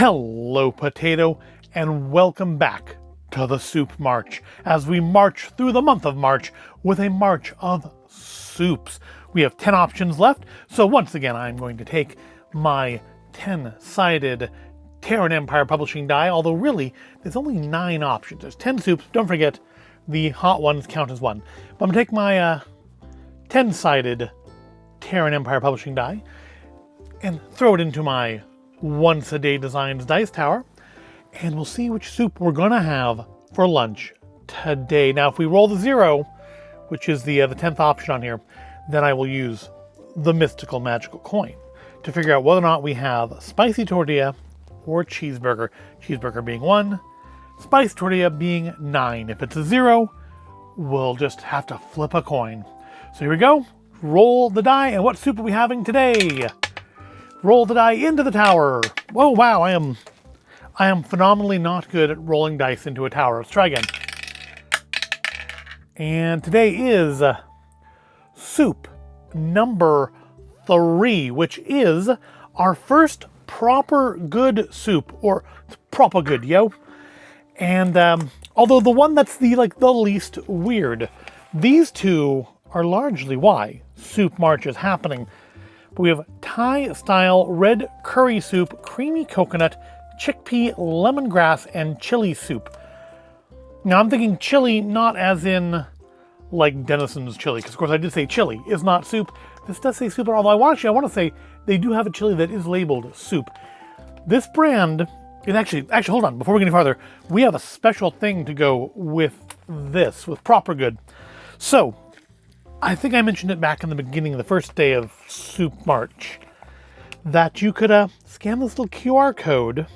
Hello, potato, and welcome back to the Soup March as we march through the month of March with a march of soups. We have 10 options left, so once again I'm going to take my 10-sided Terran Empire Publishing die, although really there's only 9 options. There's 10 soups, don't forget the hot ones count as one. But I'm going to take my 10-sided Terran Empire Publishing die and throw it into my Once a Day Designs dice tower, and we'll see which soup we're gonna have for lunch today. Now, if we roll the 0, which is the 10th option on here, then I will use the mystical magical coin to figure out whether or not we have spicy tortilla or cheeseburger. Cheeseburger being 1, spicy tortilla being 9. If it's a 0, we'll just have to flip a coin. So here we go. Roll the die, and what soup are we having today? Roll the die into the tower. Whoa, wow, I am phenomenally not good at rolling dice into a tower. Let's try again. And today is soup number 3, which is our first proper good soup, or proper good, yo. And although the one that's the least weird, these two are largely why Soup March is happening. We have Thai-style red curry soup, creamy coconut, chickpea, lemongrass, and chili soup. Now I'm thinking chili not as in like Denison's chili, because of course I did say chili is not soup. This does say soup, although I want to say they do have a chili that is labeled soup. This brand is actually hold on, before we get any farther, we have a special thing to go with this, with Proper Good. So, I think I mentioned it back in the beginning, the first day of Soup March, that you could scan this little QR code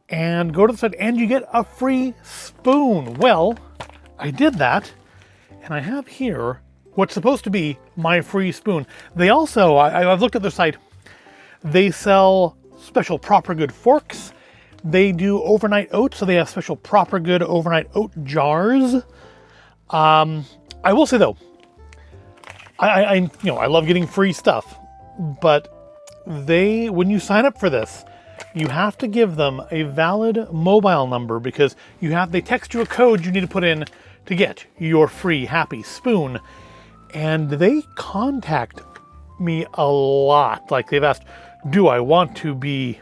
and go to the site and you get a free spoon. Well, I did that, and I have here what's supposed to be my free spoon. They also, I've looked at their site, they sell special Proper Good forks. They do overnight oats, so they have special Proper Good overnight oat jars. I will say though, I love getting free stuff, but when you sign up for this, you have to give them a valid mobile number, because they text you a code you need to put in to get your free happy spoon. And they contact me a lot. Like, they've asked, do I want to be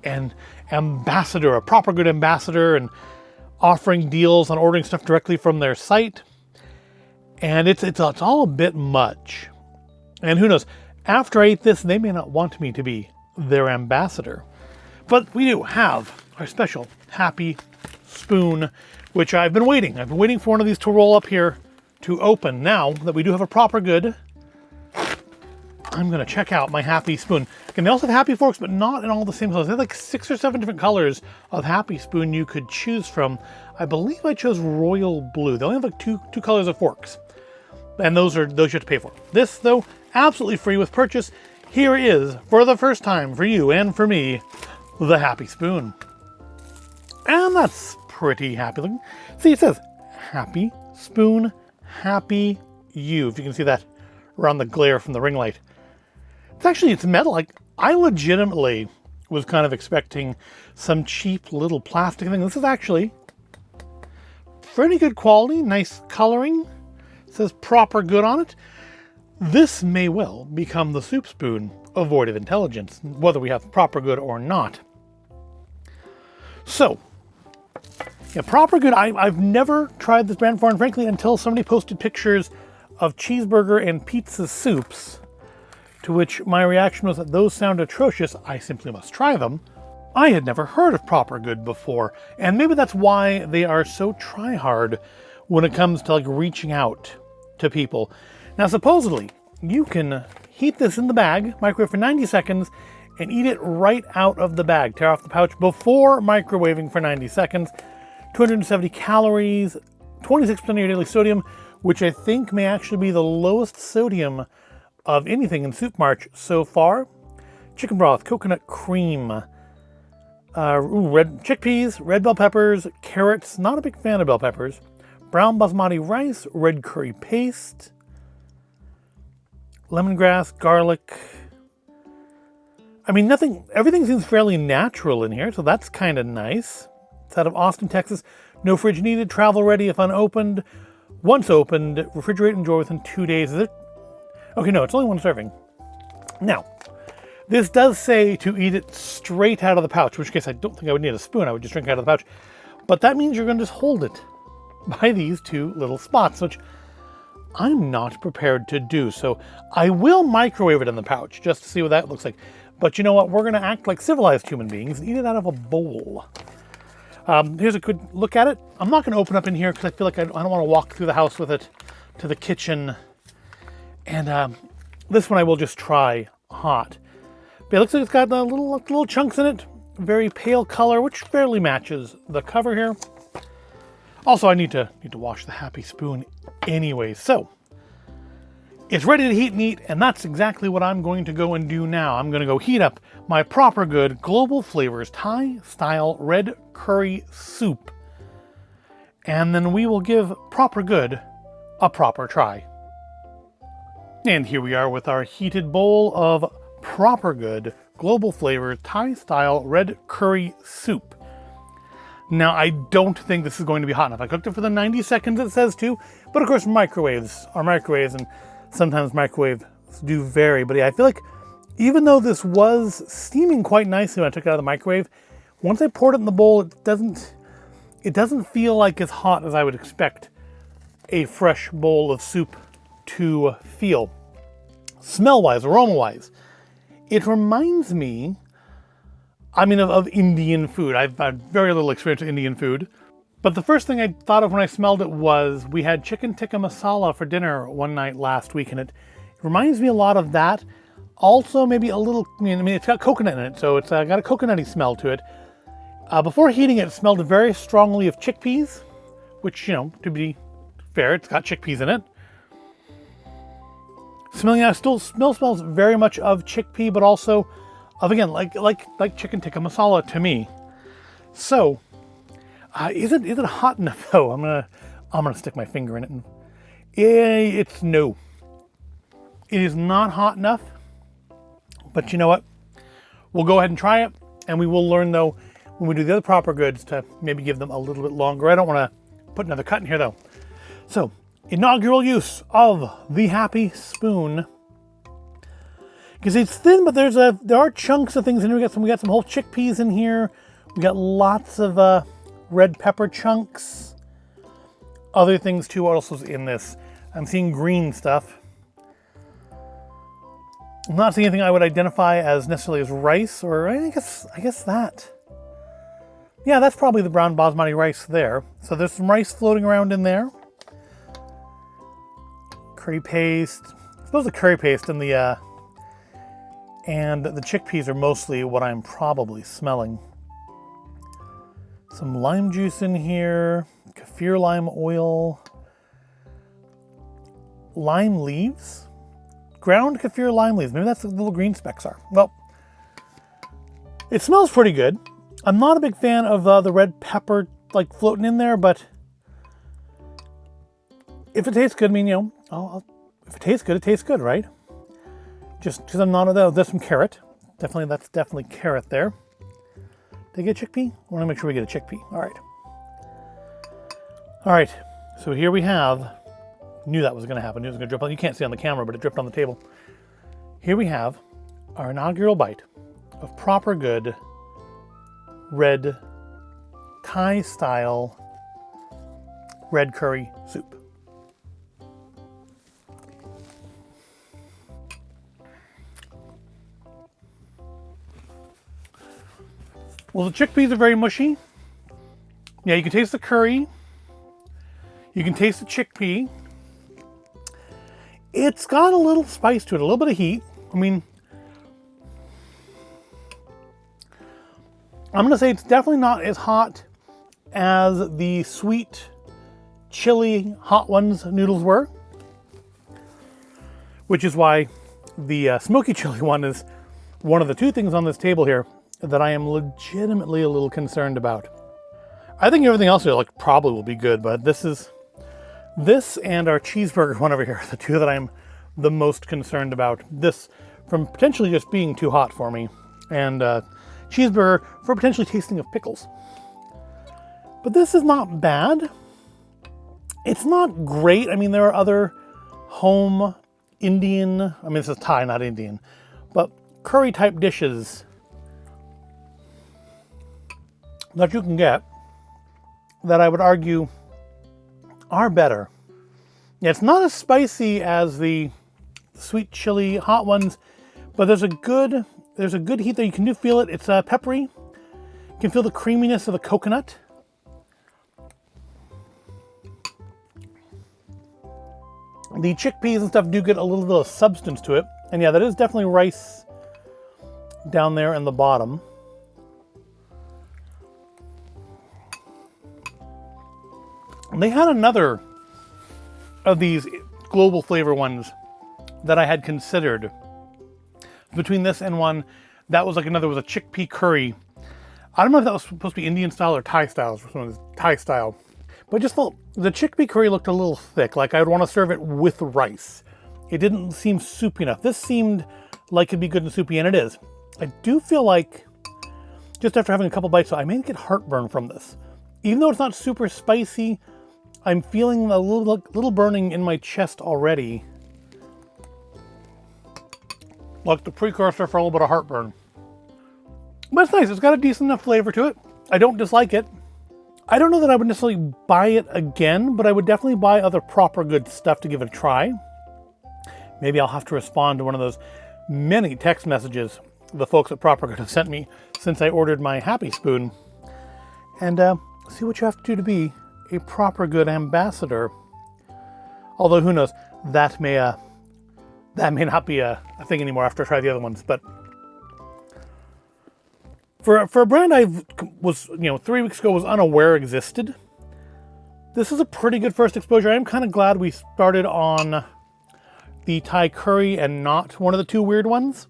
an ambassador, a Proper Good ambassador, and offering deals on ordering stuff directly from their site. And it's all a bit much. And who knows, after I eat this, they may not want me to be their ambassador. But we do have our special happy spoon, which I've been waiting. I've been waiting for one of these to roll up here to open. Now that we do have a Proper Good, I'm going to check out my happy spoon. And they also have happy forks, but not in all the same colors. They have like 6 or 7 different colors of happy spoon you could choose from. I believe I chose royal blue. They only have like two colors of forks. And those you have to pay for. This, though, absolutely free with purchase. Here is, for the first time for you and for me, the happy spoon. And that's pretty happy looking. See, it says happy spoon, happy you. If you can see that around the glare from the ring light. It's metal. Like, I legitimately was kind of expecting some cheap little plastic thing. This is actually pretty good quality, nice coloring. It says Proper Good on it. This may well become the soup spoon of Void of Intelligence, whether we have Proper Good or not. So, yeah, Proper Good, I've never tried this brand before, and frankly, until somebody posted pictures of cheeseburger and pizza soups, to which my reaction was that those sound atrocious, I simply must try them. I had never heard of Proper Good before, and maybe that's why they are so try-hard when it comes to reaching out to people. Now, supposedly, you can heat this in the bag, microwave for 90 seconds, and eat it right out of the bag. Tear off the pouch before microwaving for 90 seconds. 270 calories, 26% of your daily sodium, which I think may actually be the lowest sodium of anything in Soup March so far. Chicken broth, coconut cream, red chickpeas, red bell peppers, carrots, not a big fan of bell peppers, brown basmati rice, red curry paste, lemongrass, garlic, I mean, everything seems fairly natural in here, so that's kind of nice. It's out of Austin, Texas. No fridge needed, travel ready if unopened. Once opened, refrigerate and enjoy within 2 days. Is it? Okay, no, it's only one serving. Now, this does say to eat it straight out of the pouch, in which case I don't think I would need a spoon. I would just drink it out of the pouch. But that means you're going to just hold it by these two little spots, which I'm not prepared to do. So I will microwave it in the pouch just to see what that looks like. But you know what? We're going to act like civilized human beings and eat it out of a bowl. Here's a good look at it. I'm not going to open up in here because I feel like I don't want to walk through the house with it to the kitchen. And this one I will just try hot. But it looks like it's got little chunks in it. Very pale color, which fairly matches the cover here. Also, I need to wash the Happy Spoon anyway. So it's ready to heat and eat, and that's exactly what I'm going to go and do now. I'm going to go heat up my Proper Good Global Flavors Thai-style red curry soup. And then we will give Proper Good a proper try. And here we are with our heated bowl of Proper Good Global Flavors Thai-style red curry soup. Now, I don't think this is going to be hot enough. I cooked it for the 90 seconds it says to, but of course microwaves are microwaves, and sometimes microwaves do vary. But yeah, I feel like even though this was steaming quite nicely when I took it out of the microwave, once I poured it in the bowl, it doesn't feel like as hot as I would expect a fresh bowl of soup to feel. Smell-wise, aroma-wise, it reminds me, of Indian food. I've had very little experience with Indian food. But the first thing I thought of when I smelled it was we had chicken tikka masala for dinner one night last week, and it reminds me a lot of that. Also, maybe a little, it's got coconut in it, so it's got a coconutty smell to it. Before heating it, it smelled very strongly of chickpeas, which, to be fair, it's got chickpeas in it. Smelling out, smells very much of chickpea, but also of, again, like chicken tikka masala to me. So, is it hot enough though? I'm gonna stick my finger in it, and it's no. It is not hot enough. But you know what? We'll go ahead and try it, and we will learn though when we do the other Proper Goods to maybe give them a little bit longer. I don't want to put another cut in here though. So, inaugural use of the Happy Spoon. Because it's thin, but there are chunks of things in here. We got some whole chickpeas in here. We got lots of red pepper chunks. Other things too are also in this. I'm seeing green stuff. I'm not seeing anything I would identify as necessarily as rice, or I guess that. Yeah, that's probably the brown basmati rice there. So there's some rice floating around in there. Curry paste. I suppose the curry paste and the chickpeas are mostly what I'm probably smelling. Some lime juice in here, kaffir lime oil, lime leaves, ground kaffir lime leaves. Maybe that's what the little green specks are. Well, it smells pretty good. I'm not a big fan of the red pepper floating in there, but if it tastes good, if it tastes good, it tastes good, right? Just because I'm not there's some carrot. That's definitely carrot there. Did I get a chickpea? I want to make sure we get a chickpea. All right. So here we have, knew that was going to happen. Knew it was going to drip on. You can't see on the camera, but it dripped on the table. Here we have our inaugural bite of Proper Good red Thai-style red curry soup. Well, the chickpeas are very mushy. Yeah, you can taste the curry. You can taste the chickpea. It's got a little spice to it, a little bit of heat. I'm going to say it's definitely not as hot as the sweet, chili, hot ones noodles were. Which is why the smoky chili one is one of the two things on this table here that I am legitimately a little concerned about. I think everything else here probably will be good, but this and our cheeseburger one over here are the two that I'm the most concerned about. This from potentially just being too hot for me, and cheeseburger for potentially tasting of pickles. But this is not bad. It's not great. I mean, there are other home Indian, I mean, this is Thai, not Indian, but curry type dishes that you can get that I would argue are better. Yeah, it's not as spicy as the sweet chili hot ones, but there's a good heat there. You can feel it. It's peppery. You can feel the creaminess of the coconut. The chickpeas and stuff do get a little bit of substance to it. And yeah, that is definitely rice down there in the bottom. And they had another of these global flavor ones that I had considered. Between this and one that was like another was a chickpea curry. I don't know if that was supposed to be Indian style or Thai style. Thai style. But just the chickpea curry looked a little thick, like I'd want to serve it with rice. It didn't seem soupy enough. This seemed like it'd be good and soupy, and it is. I do feel like, just after having a couple bites, I may get heartburn from this. Even though it's not super spicy, I'm feeling a little burning in my chest already. Like the precursor for a little bit of heartburn. But it's nice. It's got a decent enough flavor to it. I don't dislike it. I don't know that I would necessarily buy it again, but I would definitely buy other Proper Good stuff to give it a try. Maybe I'll have to respond to one of those many text messages the folks at Proper Good have sent me since I ordered my Happy Spoon. And see what you have to do to be a Proper Good ambassador. Although who knows, that may not be a thing anymore after I try the other ones. But for a brand I was 3 weeks ago was unaware existed, this is a pretty good first exposure. I'm kind of glad we started on the Thai curry and not one of the two weird ones,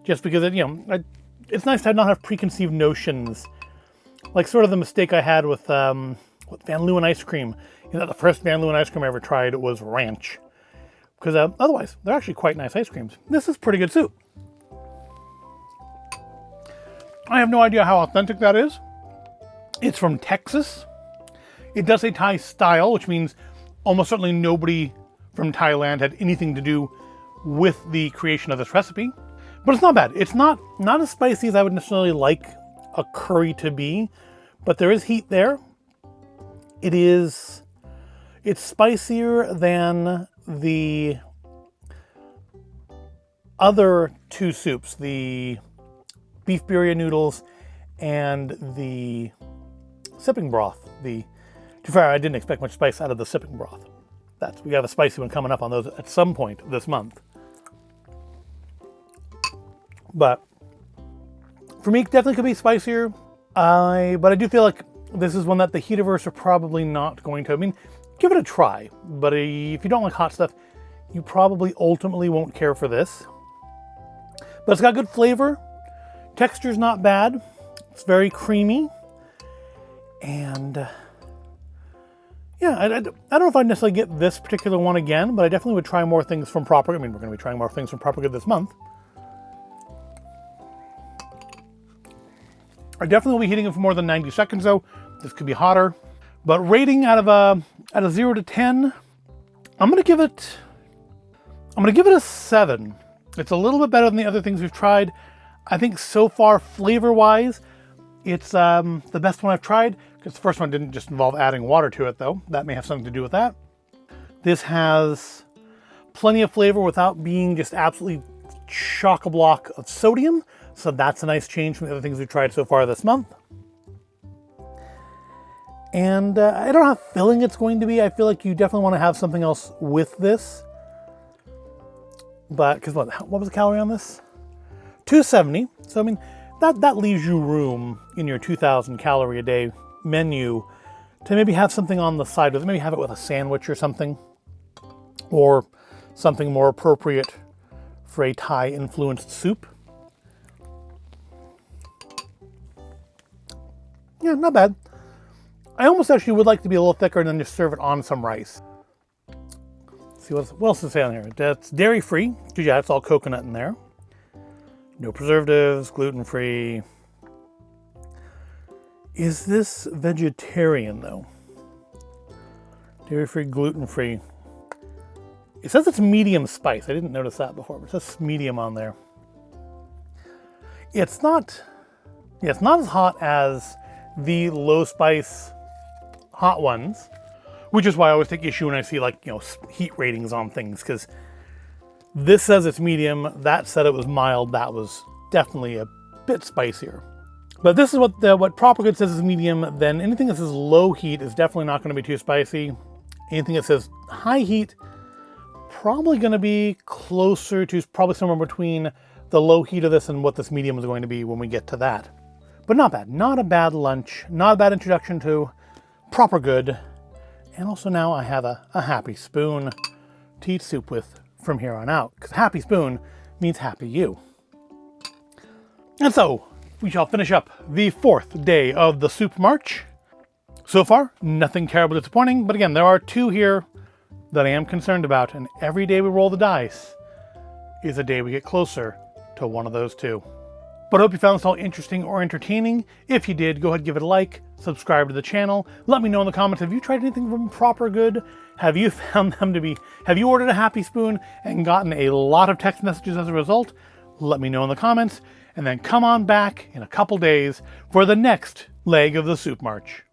just because it's nice to not have preconceived notions, like sort of the mistake I had with Van Leeuwen ice cream. The first Van Leeuwen ice cream I ever tried was ranch, because otherwise they're actually quite nice ice creams. This is pretty good soup. I have no idea how authentic that is. It's from Texas. It does say Thai style, which means almost certainly nobody from Thailand had anything to do with the creation of this recipe. But it's not bad. It's not as spicy as I would necessarily like a curry to be, but there is heat there. It's spicier than the other two soups, the beef birria noodles and the sipping broth. To be fair, I didn't expect much spice out of the sipping broth. We have a spicy one coming up on those at some point this month. But for me, it definitely could be spicier. But I do feel like this is one that the Heativerse are probably not going to. I mean, give it a try. But if you don't like hot stuff, you probably ultimately won't care for this. But it's got good flavor. Texture's not bad. It's very creamy. And yeah, I don't know if I'd necessarily get this particular one again, but I definitely would try more things from Proper Good. I mean, we're going to be trying more things from Proper Good this month. I definitely will be heating it for more than 90 seconds though. This could be hotter. But rating out of 0 to 10, I'm gonna give it a 7. It's a little bit better than the other things we've tried. I think so far, flavor-wise, it's the best one I've tried, because the first one didn't just involve adding water to it, though. That may have something to do with that. This has plenty of flavor without being just absolutely chock-a-block of sodium, so that's a nice change from the other things we've tried so far this month. And I don't know how filling it's going to be. I feel like you definitely want to have something else with this. But, because what was the calorie on this? 270. So, I mean, that leaves you room in your 2,000 calorie a day menu to maybe have something on the side with it. Maybe have it with a sandwich or something. Or something more appropriate for a Thai-influenced soup. Yeah, not bad. I almost actually would like to be a little thicker and then just serve it on some rice. Let's see what else to say on here. That's dairy-free, because yeah, it's all coconut in there. No preservatives, gluten-free. Is this vegetarian though? Dairy-free, gluten-free. It says it's medium spice. I didn't notice that before, but it says medium on there. It's not as hot as the low spice hot ones, which is why I always take issue when I see like, heat ratings on things, because this says it's medium, that said it was mild, that was definitely a bit spicier. But this is what Proper Good says is medium, then anything that says low heat is definitely not going to be too spicy. Anything that says high heat, probably going to be closer to probably somewhere between the low heat of this and what this medium is going to be when we get to that. But not bad. Not a bad lunch. Not a bad introduction to Proper Good. And also now I have a happy spoon to eat soup with from here on out. Because happy spoon means happy you. And so, we shall finish up the 4th day of the soup march. So far, nothing terribly disappointing. But again, there are 2 here that I am concerned about. And every day we roll the dice is a day we get closer to one of those 2. But I hope you found this all interesting or entertaining. If you did, go ahead and give it a like, subscribe to the channel. Let me know in the comments, have you tried anything from Proper Good? Have you found them to be, have you ordered a Happy Spoon and gotten a lot of text messages as a result? Let me know in the comments, and then come on back in a couple days for the next leg of the soup march.